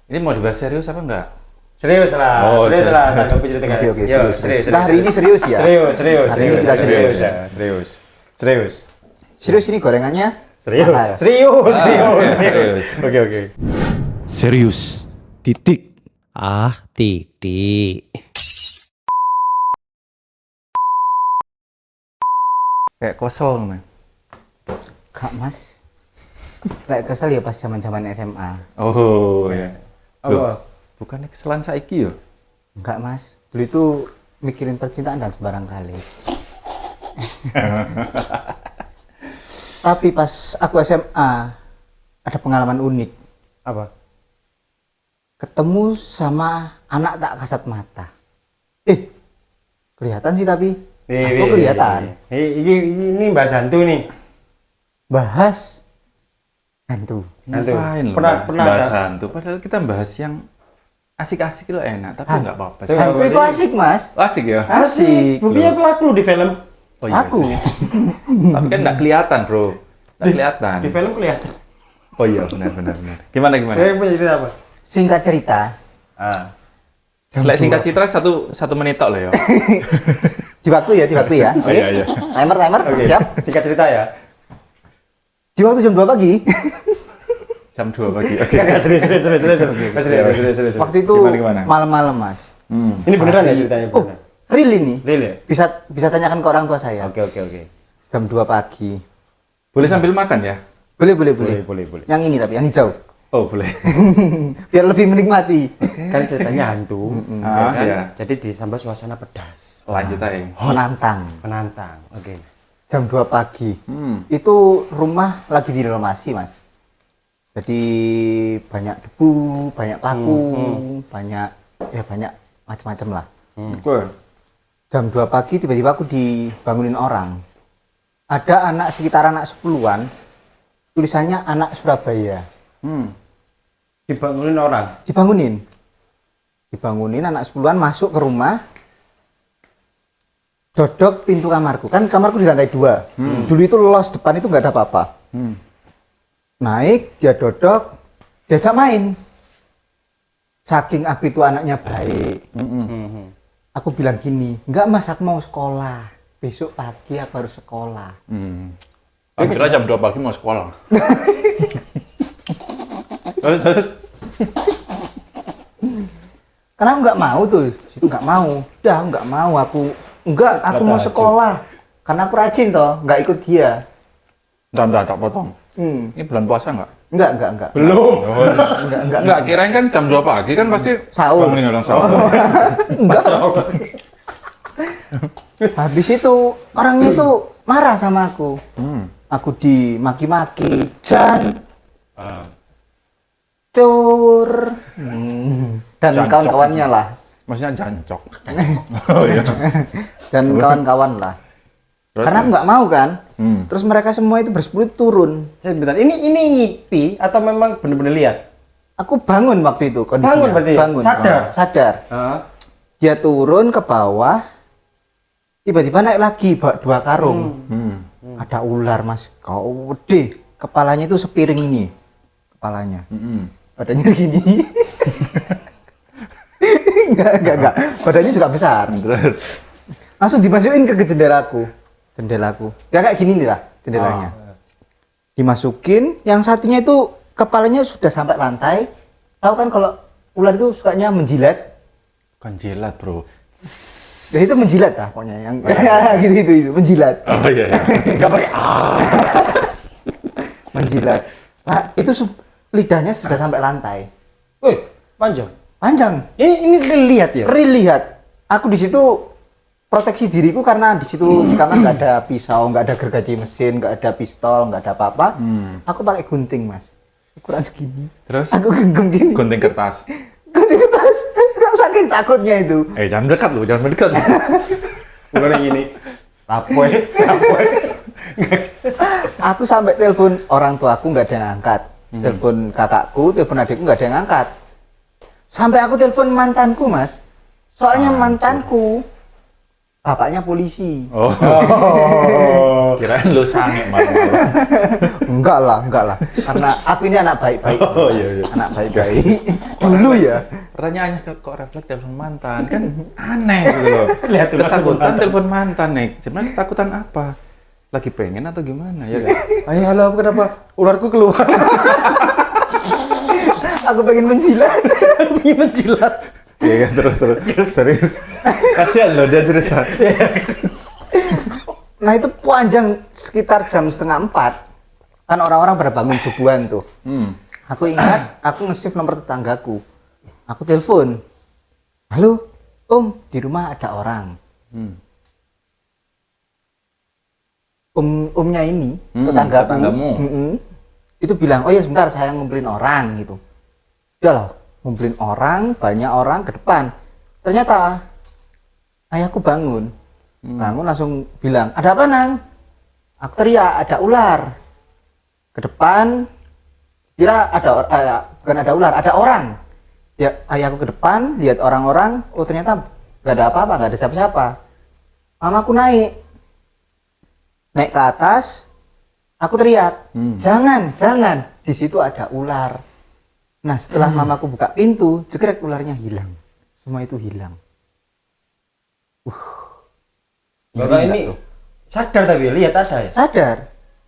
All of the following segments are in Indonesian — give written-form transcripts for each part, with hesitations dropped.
Ini mau dibahas serius apa enggak? Serius lah, Oh, serius serius. lah. Tanggapi cerita kalian. Oke, Yo, serius. Nah, hari ini serius ya? Serius. Hari ini kita serius. ya. Serius. Serius ini gorengannya? Serius. Mahal. Serius. Oke. Serius. Titik. Titik. Kayak kosel nih. Kak Mas. Kayak kesel ya pas zaman-zaman SMA. Oh ya. Loh, Apa? bukannya kesalahan saiki yo? Enggak Mas. Dulu itu mikirin percintaan dan sembarang kali. Tapi pas aku SMA ada pengalaman unik. Apa? Ketemu sama anak tak kasat mata. Kelihatan sih tapi. Aku kelihatan. Ini bahas hantu nih. Bahas hantu. Ngapain lo Pernah bahas ada? hantu? Padahal kita bahas yang asik-asik lo enak, tapi nggak apa-apa sih. Tuh. Hantu itu asik Mas. Asik ya? Asik. Buktinya pelaku di film. Oh, iya Aku. sih. Tapi kan nggak kelihatan bro. Nggak kelihatan. Di film kelihatan. Oh iya benar. Gimana? Punya cerita apa? Singkat cerita, Selek singkat citra satu menit tok lo ya. di waktu ya. Oke. iya. Timer, Oke. siap. Singkat cerita ya. Di waktu jam 2 pagi. Jam 2 pagi. Oke. Enggak, serius. Waktu itu Gimana? malam-malam, Mas. Ini beneran ya ceritanya? Oh, Beneran? real ini. Real ya? Bisa tanyakan ke orang tua saya. Oke. Jam 2 pagi. Boleh sambil makan ya? Boleh. Boleh. Yang ini tapi yang hijau. Oh boleh. Biar lebih menikmati. Kan ceritanya hantu, ya kan? iya. Jadi disambah suasana pedas, Lanjut aja. Menantang. Oke. Jam 2 pagi. Hmm. Itu rumah lagi direnovasi, Mas. Jadi banyak debu, banyak paku, banyak macam-macam lah. Oke. Jam 2 pagi tiba-tiba aku dibangunin orang. Ada sekitar anak 10-an, tulisannya anak Surabaya. Dibangunin orang. Dibangunin anak 10-an masuk ke rumah, dodok pintu kamarku. Kan kamarku di lantai 2. Dulu itu los depan itu nggak ada apa-apa. Naik, dia dodok, diajak main. Saking aku itu anaknya baik. Aku bilang gini, enggak Mas, aku mau sekolah. Besok pagi aku harus sekolah. Aku kira jam 2 pagi mau sekolah. Terus. Karena aku nggak mau tuh, situ nggak mau. Udah, nggak mau aku. Enggak, aku mau sekolah. Karena aku rajin toh, nggak ikut dia. Bentar, tak potong. Hmm. Ini bulan puasa nggak? Enggak. Belum. Enggak, kirain kan jam 2 pagi kan pasti Sahur. bangunin orang sahur. Enggak. Habis itu orangnya itu marah sama aku. Aku dimaki-maki, Jan, cur, dan Jancok. kawan-kawannya lah, Maksudnya jancok. dan kawan-kawan lah. Terus? Karena aku nggak mau kan. Hmm. Terus mereka semua itu bersepuluh turun. Sebentar, ini ngipi atau memang bener-bener lihat? Aku bangun waktu itu kondisinya. Bangun berarti ya? Sadar? Sadar. Dia turun ke bawah. Tiba-tiba naik lagi bawa 2 karung. Ada ular Mas, kau gede. Kepalanya itu sepiring ini. Kepalanya. Badannya gini. Enggak. Badannya juga besar. Terus. Langsung dimasukin ke jendelaku. Ya kayak gini nih lah jendelanya. Dimasukin, yang satunya itu kepalanya sudah sampai lantai. Tahu kan kalau ular itu sukanya menjilat. Bukan jilat bro. Ya itu menjilat lah pokoknya yang gitu menjilat. Oh iya. Enggak pakai menjilat. Nah, itu lidahnya sudah sampai lantai. Wih, panjang. Panjang. Ini lihat ya? Real lihat. Aku di situ proteksi diriku karena di situ di kamar nggak ada pisau, nggak ada gergaji mesin, nggak ada pistol, nggak ada apa-apa. Aku pakai gunting Mas, ukuran segini. Terus? Aku genggam gini. Gunting kertas. Gunting kertas. Saking takutnya itu. Jangan mendekat lu, jangan mendekat. Bukan yang ini. Lapoy. Aku sampai telepon orang tuaku nggak ada yang angkat. Telepon kakakku, telepon adikku nggak ada yang angkat. Sampai aku telepon mantanku Mas. Soalnya mantanku bapaknya polisi. Oh. Kirain lu sange malah. Enggak lah. Karena aku ini anak baik-baik. Oh, iya. Anak baik-baik. Dulu ya. Pertanyaannya kok refleks telepon mantan kan aneh gitu loh. Lihat tuh, Ketakutan telepon mantan nih. Sebenarnya ketakutan apa? Lagi pengen atau gimana ya kan? Ayo, halo, kenapa? Ularku keluar. Aku pengen menjilat. Pengen menjilat. Iya kan terus serius. Kasihan loh dia cerita. Nah itu panjang sekitar jam 3:30. Kan orang-orang pada bangun subuhan tuh. Aku ingat, aku nge-save nomor tetanggaku. Aku telepon. Halo, Om, di rumah ada orang. Omnya ini, tetanggaku. tetanggamu. Itu bilang, oh ya sebentar saya ngumpulin orang gitu. Udah lah, ngumpulin orang, banyak orang ke depan. Ternyata, ayahku bangun. Bangun langsung bilang, ada apa Nang? Aku teriak, ada ular. Ke depan, kira bukan ada ular, ada orang. Dia, ayahku ke depan, lihat orang-orang, oh ternyata gak ada apa-apa, gak ada siapa-siapa. Mamaku naik ke atas, aku teriak, jangan, di situ ada ular. Nah setelah mamaku buka pintu, jegrek ularnya hilang. Semua itu hilang. Bapak ini sadar tapi lihat ada ya? Sadar.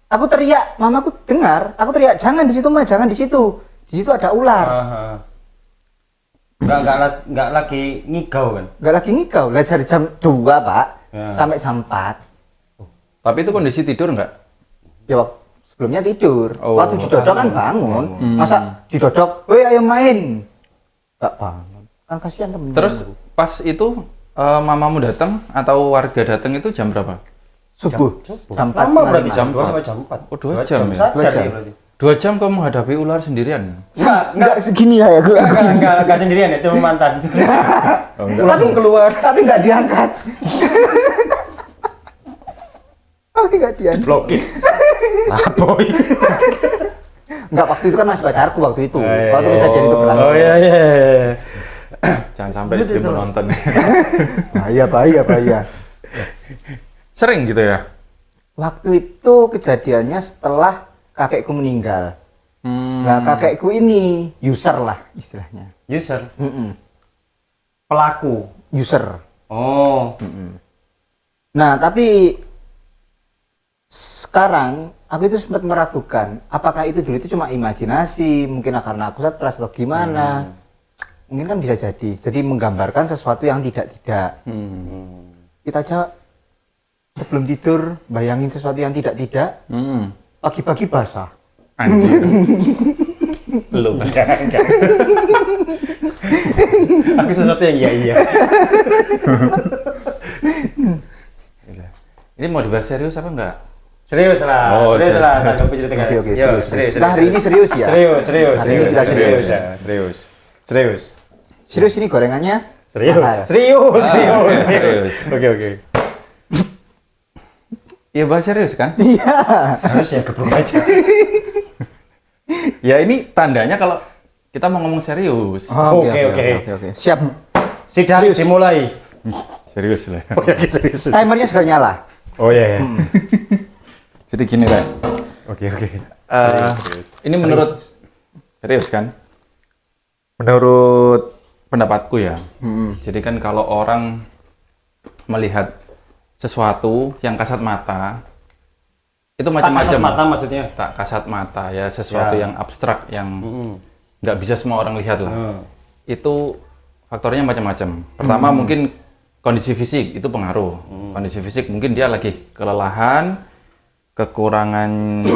Aku teriak, mamaku dengar. Aku teriak, jangan di situ mah, jangan di situ. Di situ ada ular. Enggak lagi ngigau kan? Gak lagi ngikau. Lah dari jam 2 Pak, Ya. sampai jam 4. Tapi itu kondisi tidur nggak? Ya waktu sebelumnya tidur. Oh, Waktu didodok kan bangun. Masa didodok, woi ayo main. Gak bangun. Kan kasihan temen. Terus pas itu mamamu datang atau warga datang itu jam berapa? subuh. Jam 4 Lama berarti jam jam 2 empat. sampai jam 4. Oh, 2 jam ya? Sadar 2 jam. dia berarti. 2 jam kamu menghadapi ular sendirian? Enggak segini ya aku. Enggak sendirian ya, itu mantan. Tapi keluar, tapi enggak diangkat. Tapi enggak diangkat. Blokir. Boy. Enggak, waktu itu kan masih pacarku waktu itu. iya, Waktu kejadian itu berlangsung. Oh iya. Jangan sampai istri menonton. Bahaya. Sering gitu ya? Waktu itu kejadiannya setelah kakekku meninggal. Nah, kakekku ini user lah istilahnya. User, Mm-mm. pelaku. User. Oh. Nah, tapi sekarang aku itu sempat meragukan apakah itu dulu itu cuma imajinasi, mungkin karena aku stres atau gimana. Mungkin kan bisa jadi menggambarkan sesuatu yang tidak. Kita aja sebelum tidur bayangin sesuatu yang tidak, pagi-pagi basah. Anjir. Lu enggak. Aku sesuatu yang iya. Ini mau dibahas serius apa enggak? Serius lah, Oh, serius serius. lah. Tanggapi cerita kan. Oke, Yo, serius. Nah, hari ini serius ya? Serius. Hari ini kita serius. ya. Serius. Serius ini gorengannya? Serius. Mahal. Serius. Oke. Ya bahas serius kan? Iya. Harus ya geblok aja. Ya ini tandanya kalau kita mau ngomong serius. Oke. Siap. Sidang dimulai. Serius lah. Oke, serius. Timernya sudah nyala. Oh iya. Jadi gini kan. Oke. Ini menurut serius kan? Menurut pendapatku ya. Jadi kan kalau orang melihat sesuatu yang kasat mata itu macam-macam. Kasat mata maksudnya? Tak kasat mata ya, sesuatu Ya. yang abstrak yang nggak bisa semua orang lihat lah. Itu faktornya macam-macam. Pertama mungkin kondisi fisik itu pengaruh. Kondisi fisik mungkin dia lagi kelelahan, kekurangan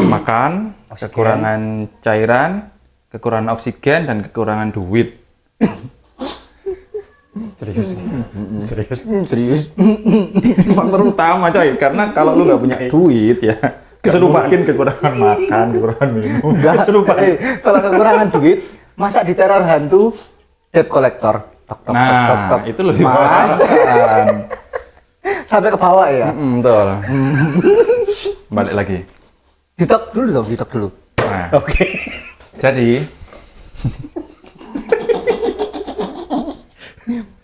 makan, kekurangan cairan, kekurangan oksigen dan kekurangan duit. Serius. Faktor utama coy, karena kalau lu nggak punya duit ya Kesurupan. mungkin kekurangan makan, kekurangan minum. Enggak. Kalau kekurangan duit, masa diteror hantu debt collector. Tok. Nah, itu lebih Mas. memberatkan. Sampai ke bawah ya. Betul. Balik lagi. Ditok dulu. Nah, Oke. jadi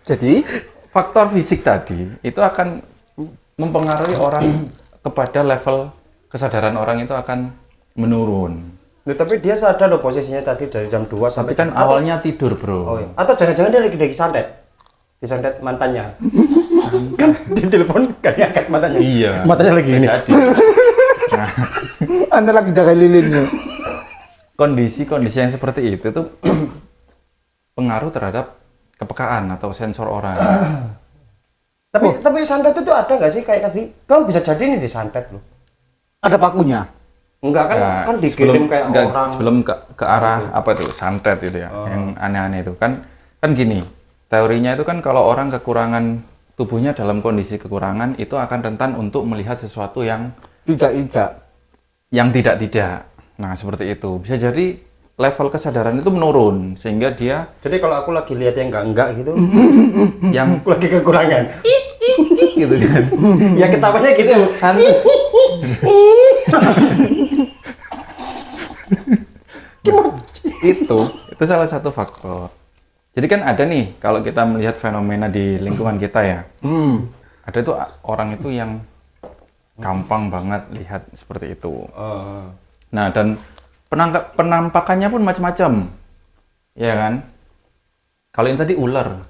faktor faktor fisik tadi itu akan mempengaruhi orang kepada level kesadaran orang itu akan menurun. Nah, tapi dia sadar loh posisinya tadi dari jam 2 sampai Tapi kan awalnya tidur, Bro. Oh, iya. Atau jangan-jangan dia lagi disantet. Disantet mantannya. Kan di telepon gak diangkat matanya. Iya. Matanya lagi ini. Jadi, Anda lagi jaga lilinnya. kondisi-kondisi yang seperti itu tuh pengaruh terhadap kepekaan atau sensor orang. Tapi santet itu ada nggak sih kayak tadi? Kan bisa jadi ini disantet loh. Ada pakunya. Enggak kan? Nah, Kan dikirim kayak enggak, orang. sebelum ke arah apa itu santet itu ya, yang aneh-aneh itu kan gini. Teorinya itu kan kalau orang kekurangan tubuhnya dalam kondisi kekurangan itu akan rentan untuk melihat sesuatu yang Tidak. tidak. Nah, seperti itu. Bisa jadi level kesadaran itu menurun sehingga dia Jadi kalau aku lagi lihat yang enggak gitu, yang aku lagi kekurangan. gitu kan. Ya ketawanya gitu. itu salah satu faktor. Jadi kan ada nih kalau kita melihat fenomena di lingkungan kita ya. Ada tuh orang itu yang gampang banget lihat seperti itu. Nah, dan penampakannya pun macam-macam. Ya kan? Kalau yang tadi ular,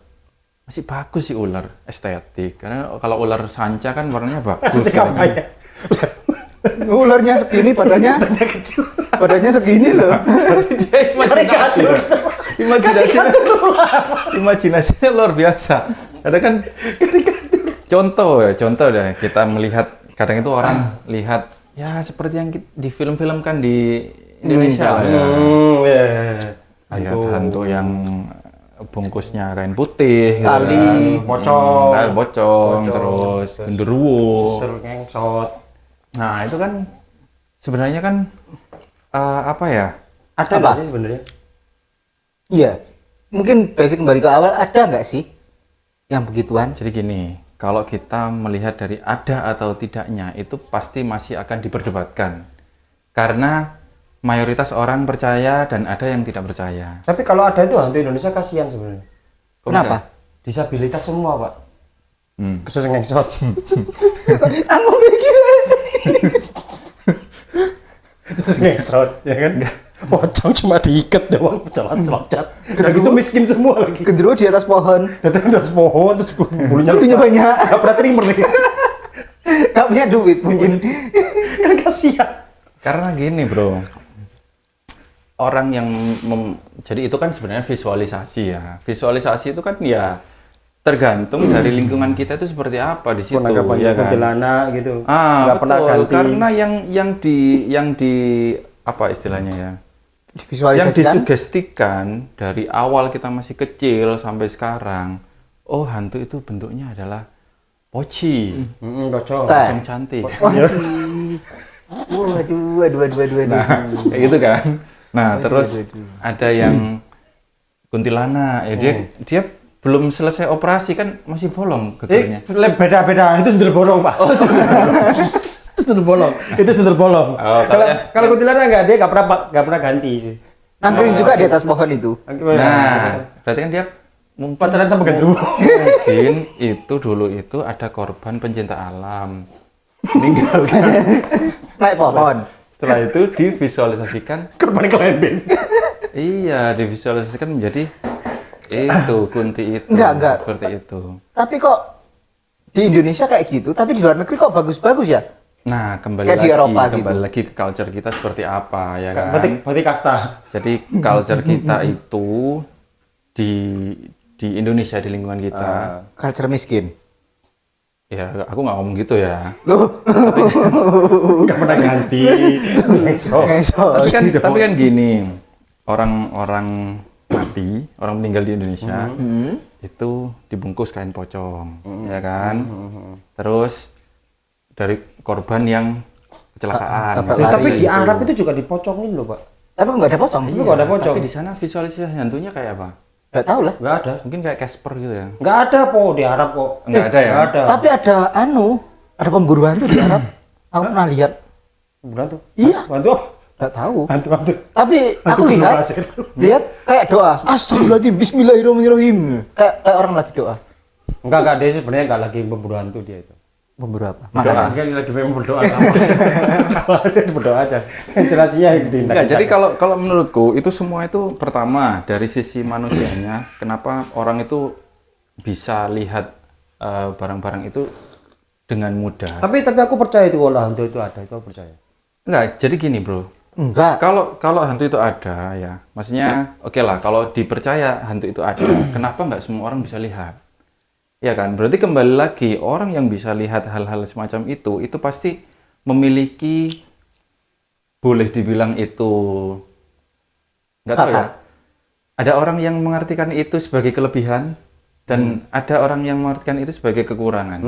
masih bagus sih ular, estetik. Karena kalau ular sanca kan warnanya bagus. Estetik ya apa kan? ya? Ularnya segini badannya. Badannya segini loh. Imajinasinya luar biasa. Ada kan contoh deh kita melihat kadang itu orang lihat ya seperti yang di film-film kan di Indonesia lah ya. Ya. Lihat hantu yang bungkusnya kain putih, gitu Tali, kan. pocong. Tali pocong, terus genderuwo. Suster ngengsot. Nah itu kan sebenarnya kan apa ya? Ada Apa? nggak sih sebenarnya? Iya. Mungkin basic kembali ke awal, ada nggak sih yang begituan? Jadi gini, kalau kita melihat dari ada atau tidaknya itu pasti masih akan diperdebatkan. Karena mayoritas orang percaya dan ada yang tidak percaya. Tapi kalau ada itu hantu Indonesia kasihan sebenarnya. Kok Kenapa? Disabilitas semua, Pak. bisa? Khusus ngengsot. Aku mikir. Terus ngengsot, ya kan? Pocong cuma diikat doang, jalan-jalan. Dan itu miskin semua lagi. Genderuwo di atas pohon. Datang dari pohon, terus bulunya Bulunya banyak. Gak pernah trimmer nih. Gak punya duit mungkin. Kan kasihan. Karena gini bro, orang yang jadi itu kan sebenarnya visualisasi ya. Visualisasi itu kan ya tergantung dari lingkungan kita itu seperti apa di situ, Penanggapan ya kan? kuntilanak gitu. Betul. Nggak pernah ganti. Karena yang di apa istilahnya ya? Yang Visualisasikan. disugestikan dari awal kita masih kecil sampai sekarang, oh hantu itu bentuknya adalah poci, Pocong. pocong cantik. Waduh. Nah, kayak gitu kan. Nah, terus ada yang kuntilanak, ya dia belum selesai operasi kan masih bolong gegernya. Beda-beda. Itu sundel bolong, Pak. Itu sundel bolong. Itu sundel bolong. Oh, Kalau kuntilanak nggak, dia nggak pernah ganti sih. Nangkring juga di atas pohon itu. Nah, berarti kan dia mungkin pacaran sama genderuwo. mungkin itu dulu itu ada korban pencinta alam. Meninggal kan. Naik pohon. Setelah itu divisualisasikan, Korban kelembing. iya, divisualisasikan menjadi itu kunti itu. Enggak. Seperti itu. Tapi kok di Indonesia kayak gitu, tapi di luar negeri kok bagus-bagus ya? Nah, Kayak di Eropa gitu. kembali lagi ke culture kita seperti apa ya kan? Berarti kasta. Jadi culture kita itu di Indonesia di lingkungan kita, Culture miskin. ya aku nggak ngomong gitu ya. Loh, Nggak pernah ganti. Ngesot. ngesot. Tapi kan gini, orang mati, orang meninggal di Indonesia itu dibungkus kain pocong, ya kan? Terus dari korban yang kecelakaan. tabrak misalnya. Tapi di Gitu. Arab itu juga dipocongin loh, Pak. Tapi kok nggak ada pocong? Tapi kok ada pocong? Tapi di sana visualisasi hantunya kayak apa? Nggak tahu lah. Nggak ada. Mungkin kayak Casper gitu ya. Nggak ada po di Arab kok. Nggak ada ya? Nggak ada. Tapi ada ada pemburu hantu di Arab. Aku pernah lihat. Bantu. Iya. Bantu apa? Nggak tahu. Bantu. Tapi aku Hantu lihat, berhasil. lihat kayak doa. Astagfirullahaladzim, Bismillahirrahmanirrahim. Kayak orang lagi doa. Enggak, dia sebenarnya nggak lagi memburu hantu dia itu. Pemburu apa? Berdoa. Kan lagi memang berdoa sama. Kalau aja berdoa aja. Ventilasinya yang ditindak. Enggak, jadi kalau menurutku itu semua itu pertama dari sisi manusianya, kenapa orang itu bisa lihat barang-barang itu dengan mudah. Tapi aku percaya itu kalau hantu itu ada, itu aku percaya. Enggak, jadi gini, Bro. Enggak. Kalau hantu itu ada ya, maksudnya oke lah kalau dipercaya hantu itu ada, kenapa nggak semua orang bisa lihat? Ya kan, berarti kembali lagi orang yang bisa lihat hal-hal semacam itu pasti memiliki, boleh dibilang itu, nggak tahu ya. Ada orang yang mengartikan itu sebagai kelebihan dan ada orang yang mengartikan itu sebagai kekurangan.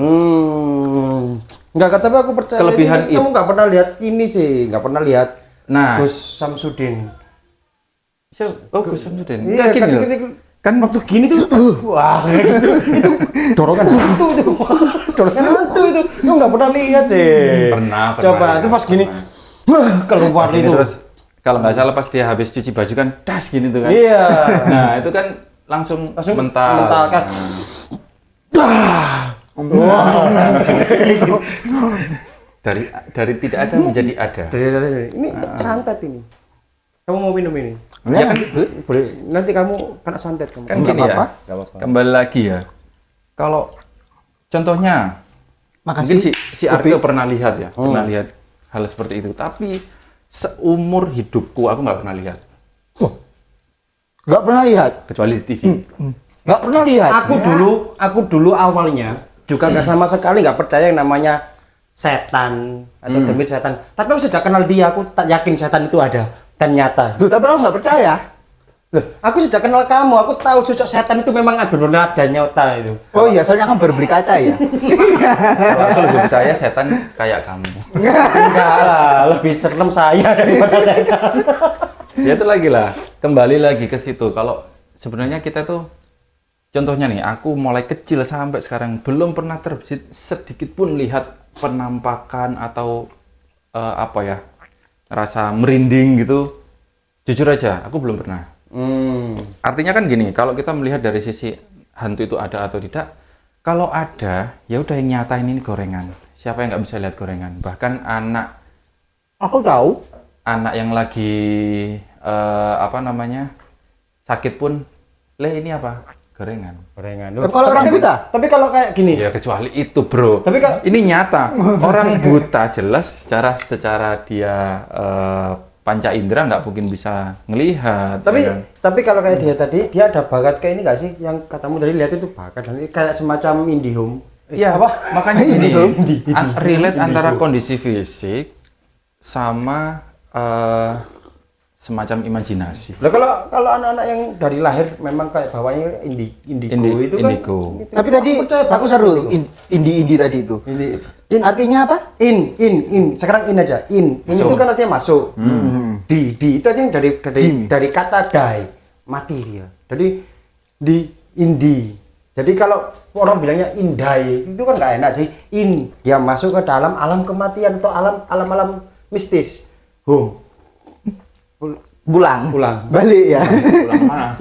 Enggak, tapi aku percaya Kelebihan ini, kamu nggak pernah lihat ini sih, nggak pernah lihat Nah, Gus Samsudin. Gus Samsudin. Iya, Enggak gini loh. kan waktu gini tuh, wah kayak gitu, itu dorongan hantu itu, dorongan hantu itu, kamu nggak pernah lihat sih. Pernah. Coba itu pas gini, wah keluar Pas ini itu. terus kalau nggak salah pas dia habis cuci baju kan das gini tuh kan. Iya. Nah, itu kan langsung mental. mental kan. Dari tidak ada menjadi ada. Dari ini santet ini. Kamu mau minum ini? Ya kan, Boleh. Nanti kamu kena santet kamu. kan Nggak gini ya. apa-apa. Nggak apa-apa. Kembali lagi ya. Kalau contohnya Makasih. mungkin si Arke pernah lihat ya, pernah lihat hal seperti itu. Tapi seumur hidupku aku nggak pernah lihat, Nggak pernah lihat. kecuali di TV. Nggak pernah lihat. Aku dulu awalnya juga nggak sama sekali nggak percaya yang namanya setan atau demit setan. Tapi aku sejak kenal dia, aku tak yakin setan itu ada dan nyata. Duh, tapi aku nggak percaya. Loh, aku sejak kenal kamu, aku tahu sosok setan itu memang benar-benar ada nyata itu. Oh iya, soalnya kan baru beli kaca ya. Kalau aku lebih percaya setan kayak kamu. Enggak lah, lebih serem saya daripada setan. Ya itu lagi lah, kembali lagi ke situ. Kalau sebenarnya kita tuh, contohnya nih, aku mulai kecil sampai sekarang belum pernah terbesit sedikit pun lihat penampakan atau apa ya, rasa merinding gitu. Jujur aja, aku belum pernah. Artinya kan gini, kalau kita melihat dari sisi hantu itu ada atau tidak, kalau ada, ya udah yang nyatain ini gorengan. Siapa yang nggak bisa lihat gorengan? Bahkan Aku tahu. anak yang lagi apa namanya sakit pun, ini apa? Gorengan. Tapi kalau orang buta? Tapi kalau kayak gini, Ya kecuali itu, Bro. Tapi ini nyata. Orang buta jelas secara dia panca indera nggak mungkin bisa ngelihat. tapi ya kan? tapi kalau kayak dia tadi, dia ada bakat kayak ini nggak sih? Yang katamu tadi lihat itu bakat, dan ini kayak semacam IndiHome. Iya, apa? makanya ini Indi. relate antara kondisi fisik sama semacam imajinasi. Lah kalau anak-anak yang dari lahir memang kayak bawahnya indigo itu kan. Indigo. Tapi tadi aku seru indi tadi itu. Artinya apa? In. Sekarang in aja. In itu kan artinya masuk. Di itu aja yang dari kata die, mati dia. Jadi indi. Jadi kalau orang bilangnya indai itu kan nggak enak. Jadi dia masuk ke dalam alam kematian atau alam mistis. Pulang. Balik ya. Pulang mana?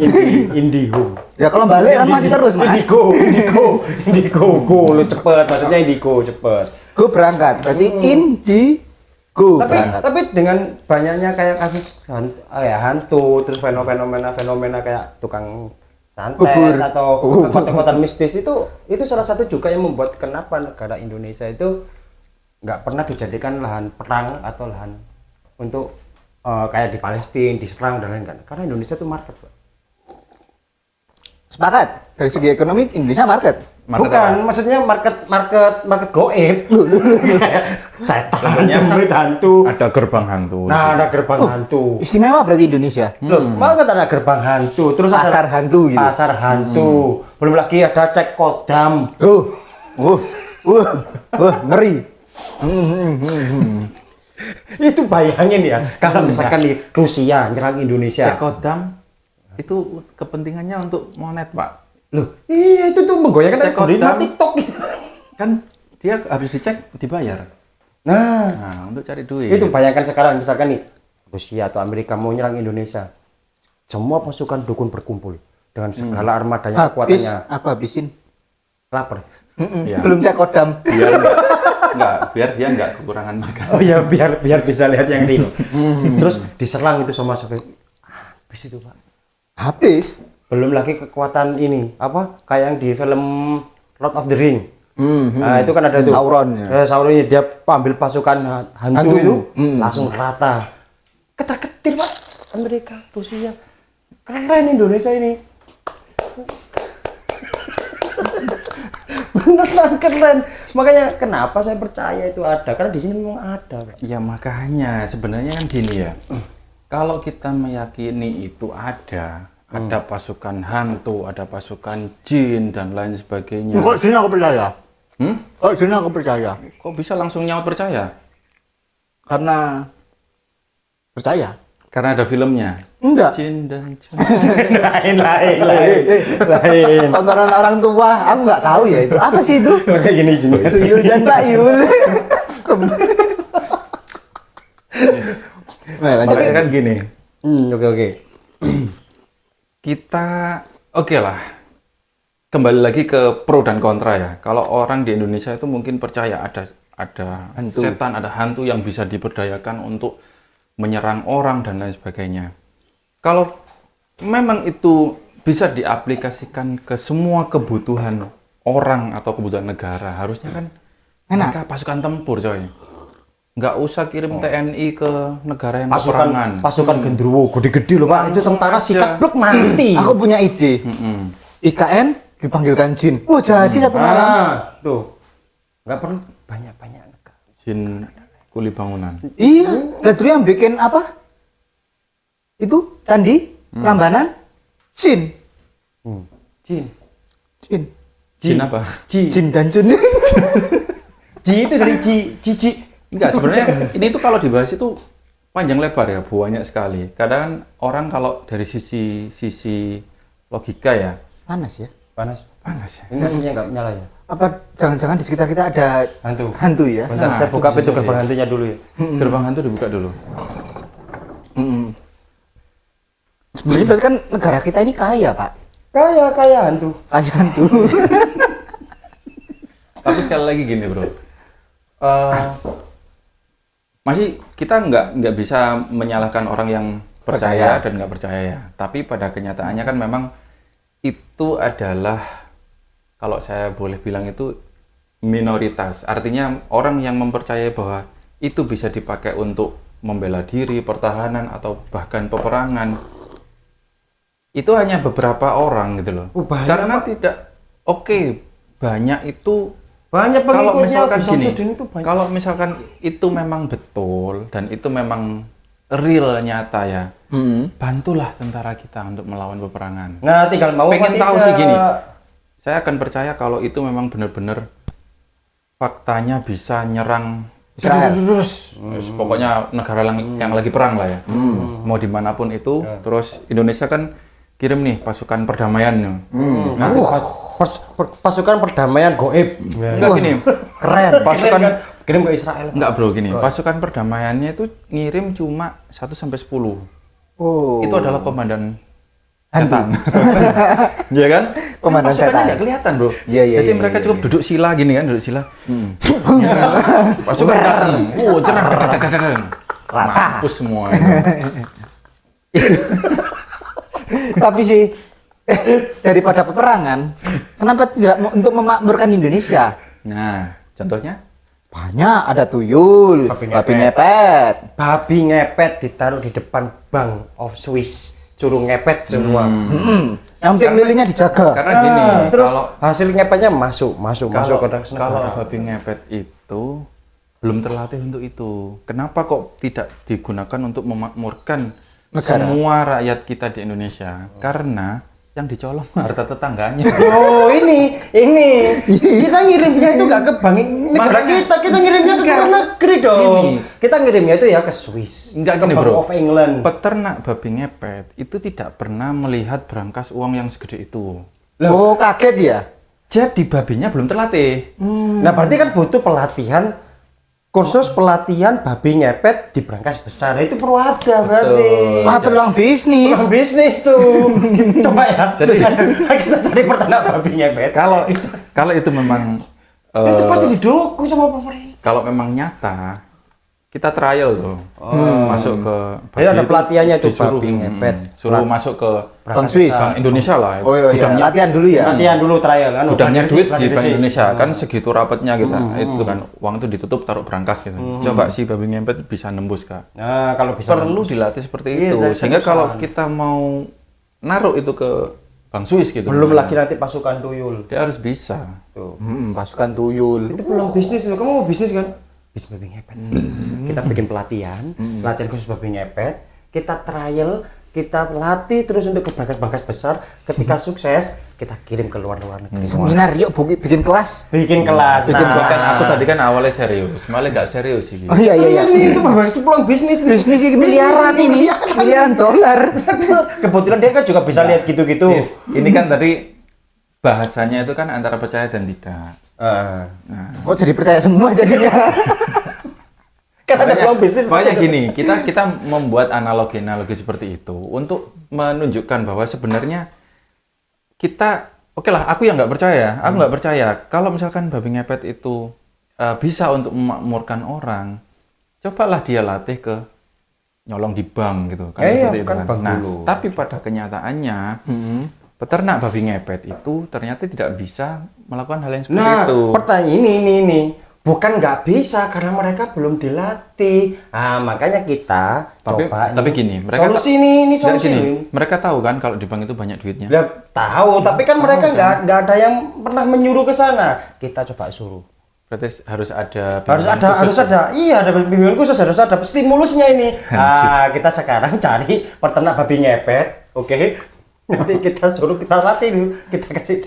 Indigo. Ya kalau balik kan mati terus, Mas. Indigo, lu cepet, maksudnya indigo cepet. Gue berangkat. Berarti indigo berangkat. Tapi dengan banyaknya kayak kasus hantu, terus fenomena kayak tukang santet Kubur. atau kekuatan mistis itu salah satu juga yang membuat kenapa negara Indonesia itu nggak pernah dijadikan lahan perang atau lahan untuk kayak di Palestina diserang dan lain-lain, karena Indonesia itu market, Pak. Sepakat. Dari segi ekonomi Indonesia market. Bukan, maksudnya market goib. Setan, demit hantu. Ada gerbang hantu. Nah, ada gerbang hantu. Istimewa berarti Indonesia. Loh, maka ada gerbang hantu, terus Pasar ada hantu gitu. Pasar hantu. Belum lagi ada cek kodam. Ngeri. Itu bayangin ya, kalau misalkan nih Rusia nyerang Indonesia. Cek kodam itu kepentingannya untuk monet, Pak. Loh, iya itu tuh menggoyahkan Cek algoritma kodam. TikTok. Kan dia habis dicek dibayar. Nah, Untuk cari duit. itu bayangkan sekarang misalkan nih Rusia atau Amerika mau nyerang Indonesia. Semua pasukan dukun berkumpul dengan segala armadanya, kekuatannya. Aku habisin. Lapar. Ya. Belum cek kodam. Biar dia nggak kekurangan makan. Oh ya, biar bisa lihat yang real. Terus diserang itu sama sampai habis itu, Pak. Habis. Belum lagi kekuatan ini, apa? Kayak yang di film Lord of the Ring. Nah, itu kan ada itu. Sauron ya. Sauron dia ambil pasukan hantu Hantu. itu langsung rata. Ketar-ketir, Pak. Amerika, Rusia. Keren Indonesia ini. Beneran keren. Makanya kenapa saya percaya itu ada? Karena di sini memang ada, Pak. Ya makanya sebenarnya kan gini ya. Kalau kita meyakini itu ada pasukan hantu, ada pasukan jin dan lain sebagainya. Kok sini aku percaya? Hmm? Kok sini aku percaya? Kok bisa langsung nyaut percaya? Karena percaya. Karena ada filmnya. Enggak. Jin dan jin. lain. Tontonan orang tua, aku nggak tahu ya itu. Apa sih itu? Kayak gini jenis. Tuyul dan Pak Yul. Nah, lanjut. Makanya kan gini. Oke. Kita oke lah. Kembali lagi ke pro dan kontra ya. Kalau orang di Indonesia itu mungkin percaya ada Hantu. setan, ada hantu yang bisa diberdayakan untuk menyerang orang dan lain sebagainya. Kalau memang itu bisa diaplikasikan ke semua kebutuhan orang atau kebutuhan negara, harusnya kan mereka pasukan tempur, coy. Nggak usah kirim TNI ke negara yang peperangan. Pasukan genderuwo gede-gede loh, Pak. Itu tentara sikat blok mati. Aku punya ide. IKN dipanggilkan jin. Oh, jadi satu malam. Tuh. Nggak perlu banyak-banyak negara. Jin kuli bangunan. Iya, dan terus yang bikin apa? Itu candi, Prambanan, Jin. Jin. Jin. Jin apa? Jin dan Jun. Ji itu dari Ji. Enggak, sebenarnya ini tuh kalau dibahas itu panjang lebar ya, banyak sekali. Kadang orang kalau dari sisi logika ya, Panas ya. Panas. panas ya. Ini aslinya nggak nyala ya? Apa jangan-jangan di sekitar kita ada hantu ya? Bentar, Nah, saya itu buka bisa pintu jadi. gerbang hantunya dulu ya. Gerbang hantu dibuka dulu. Sebenarnya berarti kan negara kita ini kaya, Pak. Kaya hantu. Kaya hantu. Tapi sekali lagi gini bro, masih kita nggak bisa menyalahkan orang yang percaya dan nggak percaya ya. Tapi pada kenyataannya kan memang itu adalah, kalau saya boleh bilang itu minoritas. Artinya orang yang mempercayai bahwa itu bisa dipakai untuk membela diri, pertahanan atau bahkan peperangan, itu hanya beberapa orang gitu loh. Banyak, Karena Pak. tidak banyak itu. Banyak Kalau pengikutnya misalkan Abu gini, Samsudin itu banyak. kalau misalkan itu memang betul dan itu memang real nyata ya, bantulah tentara kita untuk melawan peperangan. Nah, tinggal mau Pengen apa tahu tidak. sih gini, saya akan percaya kalau itu memang benar-benar faktanya bisa nyerang Israel. pokoknya negara yang lagi perang lah ya, mau dimanapun itu. Terus Indonesia kan kirim nih pasukan perdamaian. Nah, Pasukan perdamaian goib. enggak gini, Keren. pasukan Kirim ke Israel. enggak bro gini, pasukan perdamaiannya itu ngirim cuma 1-10. Oh. Itu adalah komandan Hantu. setan. Iya kan? Komandan Pasukannya setan. nggak kelihatan bro. Iya, iya, Jadi iya, mereka iya, cukup iya. duduk sila gini kan, duduk sila. Ya kan? Pasukan datang. Cerah, dadang. Mampus semua. Tapi sih daripada peperangan, kenapa tidak untuk memakmurkan Indonesia? Nah, contohnya? Banyak, ada tuyul, Babi babi ngepet. ngepet. Babi ngepet ditaruh di depan Bank of Swiss. Suruh ngepet semua. Yang penting lilinnya dijaga. Karena gini, Terus kalau hasil ngepetnya masuk ke kalau babi ngepet itu belum terlatih untuk itu. Kenapa kok tidak digunakan untuk memakmurkan Negara. semua rakyat kita di Indonesia? Karena yang dicolong harta tetangganya. Oh ini kita ngirimnya itu nggak ke bank negara kita ngirimnya ke luar negeri dong. Gini. Kita ngirimnya itu ya ke Swiss, Enggak ke gini Bank bro. of England. Peternak babi ngepet itu tidak pernah melihat berangkas uang yang segede itu. Oh, kaget ya? Jadi babinya belum terlatih. Nah berarti kan butuh pelatihan kursus pelatihan babi ngepet di Brankas Besar. Itu perlu ada berarti. Wah, peluang bisnis. Peluang bisnis tuh. Coba ya. Jadi kita cari peternak babi ngepet. Kalau itu memang itu pasti didukung sama pemerintah. kalau memang nyata, kita trial tuh. Masuk ke Jadi ada pelatihannya tuh disuruh, babi ngepet. suruh masuk ke Bank Swiss. Bank Indonesia lah. Oh iya, Gudangnya- latihan dulu ya. Latihan dulu trial kan. gudangnya duit di Bank Praktisi. Indonesia kan segitu rapatnya kita itu kan uang itu ditutup taruh berangkas gitu. Coba si babi ngepet bisa nembus Kak. Nah, kalau bisa Perlu dilatih seperti Iya, itu dari sehingga kalau perusahaan. kita mau naruh itu ke Bank Swiss gitu. belum lagi nanti pasukan tuyul. Dia harus bisa. Tuh. Pasukan tuyul. Itu peluang bisnis loh. Kamu mau bisnis kan? Bisnis babi ngepet. Kita bikin pelatihan, pelatihan khusus babi ngepet. Kita trial, kita latih terus untuk ke Brankas besar. Ketika sukses, kita kirim ke luar negeri. Seminar yuk bikin kelas. Bikin kelas. Bikin Nah, bahkan aku tadi kan awalnya serius, malah nggak serius sih. Oh iya iya iya. serius nih, itu berbagai peluang bisnis. nih. Bisnis ini miliaran ini, miliaran dolar. Kebetulan dia kan juga bisa lihat gitu-gitu. Ini kan tadi bahasanya itu kan antara percaya dan tidak. Kok jadi percaya semua jadinya? Kan ada peluang bisnis. Makanya gini, kita membuat analogi seperti itu untuk menunjukkan bahwa sebenarnya kita, oke lah, aku yang nggak percaya, aku nggak percaya kalau misalkan babi ngepet itu bisa untuk memakmurkan orang, cobalah dia latih ke nyolong di bank gitu kan, Iya, seperti itu kan kan. bank Nah, dulu. tapi pada kenyataannya peternak babi ngepet itu ternyata tidak bisa melakukan hal yang seperti Nah, itu. pertanyaan ini. Bukan nggak bisa karena mereka belum dilatih. Nah, makanya kita coba. Tapi gini, mereka solusi ini Nggak, solusi. gini, ini. mereka tahu kan kalau di bank itu banyak duitnya. Lah, tahu, tapi kan mereka nggak ada yang pernah menyuruh ke sana. Kita coba suruh. Berarti harus ada Harus bimbingan ada, khusus harus ya? ada. Iya, ada bimbingan khusus, harus ada stimulusnya ini. Nah, kita sekarang cari peternak babi ngepet, oke? Nanti kita suruh, kita latih dulu, kita kasih,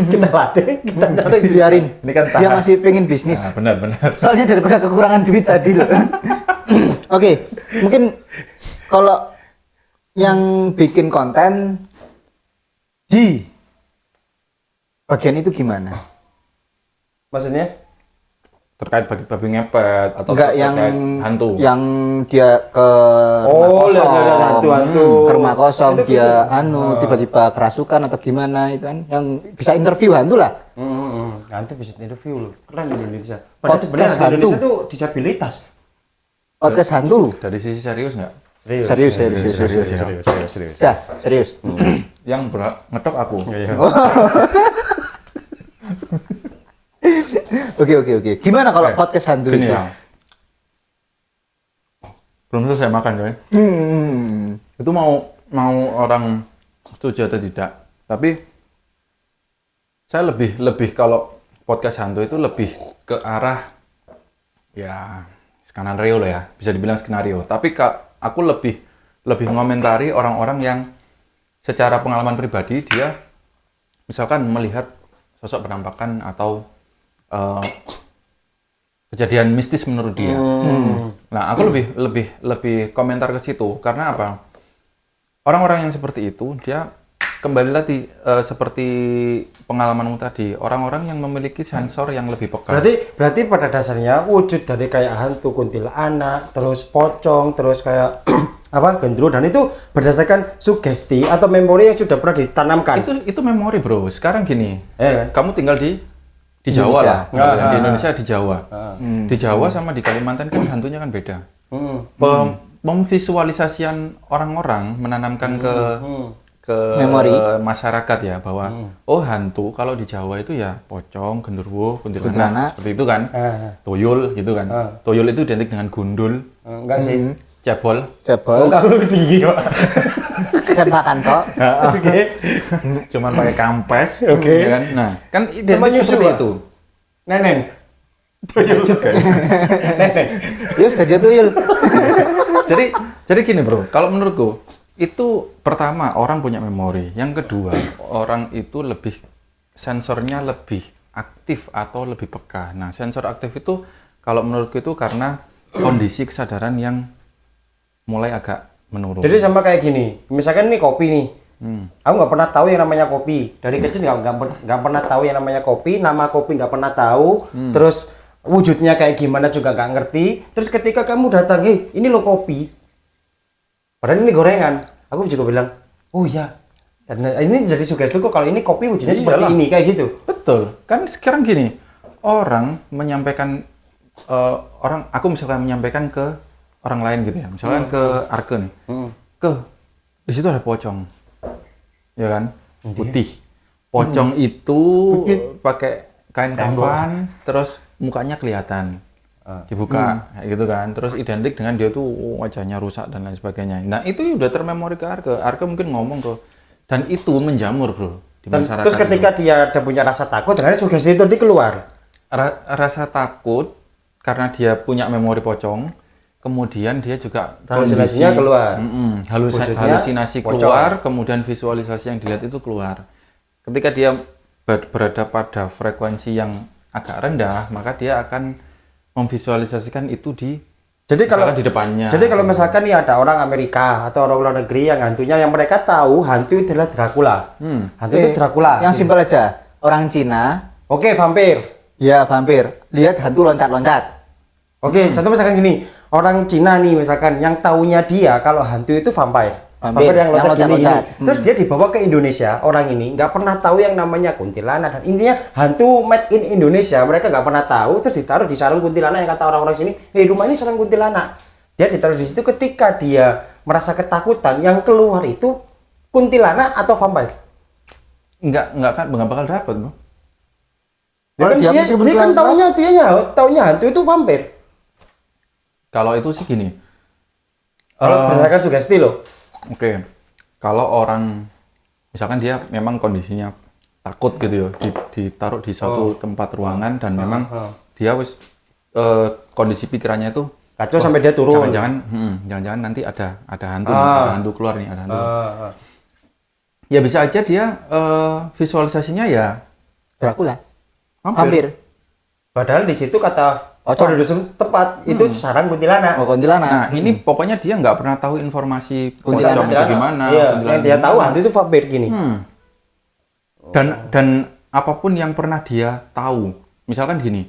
kita latih, kita cari. Biarin. Ini kan Dia tahap. masih pengen bisnis. Nah, benar. Soalnya daripada kekurangan duit tadi loh. Oke, mungkin kalau yang bikin konten di bagian itu gimana? Maksudnya? Terkait babi ngepet atau Enggak terkait yang hantu. yang dia ke rumah Oh, kosong, lihat hantu-hantu. ke rumah kosong Itu dia gitu. tiba-tiba kerasukan atau gimana itu kan, yang bisa interview hantu lah. Hantu bisa interview loh. Keren di Indonesia. Padahal Podcast sebenarnya di hantu. Indonesia tuh disabilitas. Podcast hantu lu. Dari sisi serius nggak? Serius. Ya, serius. Yang ngetok aku. Oke. Gimana kalau podcast hantu Gini itu? ya. Belum selesai makan coy. Itu mau orang setuju atau tidak. Tapi saya lebih kalau podcast hantu itu lebih ke arah ya skenario lah ya, bisa dibilang skenario. Tapi aku lebih ngomentari orang-orang yang secara pengalaman pribadi dia misalkan melihat sosok penampakan atau kejadian mistis menurut dia. Nah, aku lebih komentar ke situ karena apa? Orang-orang yang seperti itu dia kembali lagi seperti pengalamanmu tadi, orang-orang yang memiliki sensor yang lebih peka. Berarti pada dasarnya wujud dari kayak hantu kuntilanak, terus pocong, terus kayak gendruwo, dan itu berdasarkan sugesti atau memori yang sudah pernah ditanamkan. Itu memori, Bro. Sekarang gini, kan? kamu tinggal di Jawa Indonesia. lah, di Indonesia, di Jawa. Di Jawa sama di Kalimantan kan hantunya kan beda. Memvisualisasian orang-orang menanamkan ke Memori. masyarakat ya bahwa oh hantu kalau di Jawa itu ya pocong, genderuwo, Kuntilanak. kuntilanak seperti itu kan. Tuyul gitu kan. Tuyul itu identik dengan gundul, Enggak sih. cebol. Cebol, Kalau tinggi kok. kesempakan toh. Oke. Cuman pakai kampes, Oke. ya kan? Nah, kan Sama identik nyusu, seperti Pak. itu. Nenen. Tuyul juga. Nenen. Yus, dia tuyul. Jadi gini bro, kalau menurutku itu pertama orang punya memori, yang kedua orang itu sensornya lebih aktif atau lebih peka. Nah sensor aktif itu kalau menurutku itu karena kondisi kesadaran yang mulai agak menurun. Jadi sama kayak gini, misalkan ini kopi nih, aku nggak pernah tahu yang namanya kopi. Dari kecil nggak pernah tahu yang namanya kopi, nama kopi nggak pernah tahu. Terus wujudnya kayak gimana juga nggak ngerti. Terus ketika kamu datang, ini lo kopi, padahal ini gorengan, aku juga bilang, oh iya. Dan ini jadi sugesti kok kalau ini kopi wujudnya seperti Iyalah. ini kayak gitu. Betul. Kan sekarang gini, orang menyampaikan aku misalkan menyampaikan ke orang lain gitu ya. Misalkan ke Arke nih. Di situ ada pocong. Ya kan? Putih. Pocong itu pakai kain kafan, terus mukanya kelihatan. Dibuka kayak gitu kan. Terus identik dengan dia tuh wajahnya rusak dan lain sebagainya. Nah, itu udah termemori ke Arke. Arke mungkin ngomong ke dan itu menjamur, Bro, di masyarakat. Terus ketika dia ada punya rasa takut, dengan sugesti itu keluar. Rasa takut karena dia punya memori pocong, kemudian dia juga Halusinasinya keluar. Wujudnya halusinasi pocong. keluar, kemudian visualisasi yang dilihat itu keluar. Ketika dia berada pada frekuensi yang agak rendah, maka dia akan memvisualisasikan itu Jadi kalau di depannya. Jadi kalau misalkan nih ada orang Amerika atau orang luar negeri yang hantunya yang mereka tahu hantu itu adalah Dracula. Hantu itu Dracula. Yang simpel aja. Orang Cina, Oke, vampir. ya vampir. Lihat hantu loncat-loncat. Oke, contoh misalkan gini, orang Cina nih misalkan yang taunya dia kalau hantu itu vampire. Vampir, Yang loncat yang gini. loncat-loncat. Terus dia dibawa ke Indonesia, orang ini nggak pernah tahu yang namanya kuntilanak dan intinya hantu made in Indonesia mereka nggak pernah tahu terus ditaruh di sarang kuntilanak yang kata orang-orang sini, rumah ini sarang kuntilanak. Dia ditaruh di situ ketika dia merasa ketakutan yang keluar itu kuntilanak atau vampire. Nggak bakal dapet, Bro. Dia kan taunya hantu itu vampir. Kalau itu sih gini. Kalau berdasarkan sugesti loh. Oke, kalau orang misalkan dia memang kondisinya takut gitu ya, ditaruh di suatu tempat ruangan dan memang dia wis kondisi pikirannya itu Kacau sampai dia turun. Jangan-jangan nanti ada hantu, ada hantu keluar nih, ada hantu. Ya bisa aja dia visualisasinya ya Dracula. hampir. Hampir. Padahal di situ kata Pocong. tempat itu sarang kuntilanak. Oh, kuntilanak. Nah ini pokoknya dia nggak pernah tahu informasi Kuntilanak. pocong itu gimana. Iya, kuntilanak yang dia gimana. tahu hantu itu vampir gini. Dan apapun yang pernah dia tahu, misalkan gini,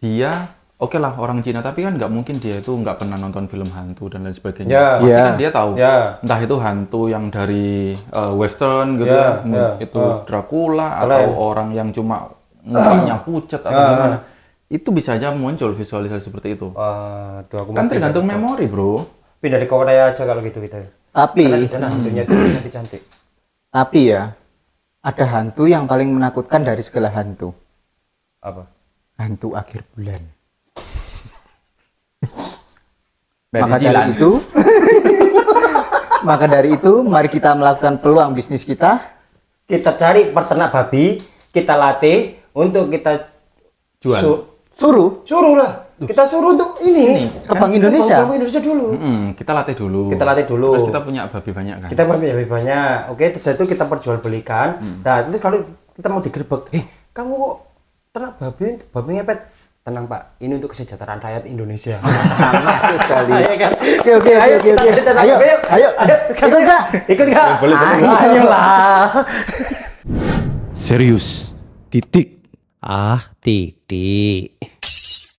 dia oke lah orang Cina, tapi kan nggak mungkin dia itu nggak pernah nonton film hantu dan lain sebagainya. Ya. Pasti Ya. kan dia tahu. Ya. Entah itu hantu yang dari western gitu Ya, ya. itu Dracula Keren. atau orang yang cuma mukanya pucat atau gimana. Itu bisa aja muncul visualisasi seperti itu. Waduh, aku Kan mau tergantung memori, Bro. pindah di Korea aja kalau gitu kita. Tapi, Karena di sana hantunya itu cantik-cantik. tapi ya, ada hantu yang paling menakutkan dari segala hantu. Apa? Hantu akhir bulan. Dari Maka Jilan. dari itu, maka dari itu, mari kita melakukan peluang bisnis kita. Kita cari peternak babi, kita latih untuk kita Jual. suruh lah. Kita suruh untuk ini. Ke Bank Indonesia. Bank Indonesia dulu. Kita latih dulu. Kita latih dulu. Terus kita punya babi banyak kan. Kita punya lebih banyak. Oke, terus itu kita perjualbelikan. Nah, itu kalau kita mau digerebek, kamu kok ternak babi ngepet. Tenang Pak, ini untuk kesejahteraan rakyat Indonesia. Masuk sekali. Iya kan? Oke. Ayo, kita cari ternak Ayo, babi, yuk. ayo. Ikut nggak? Ikut nggak? Boleh. Ayolah. Serius. Titik. Ah, titik.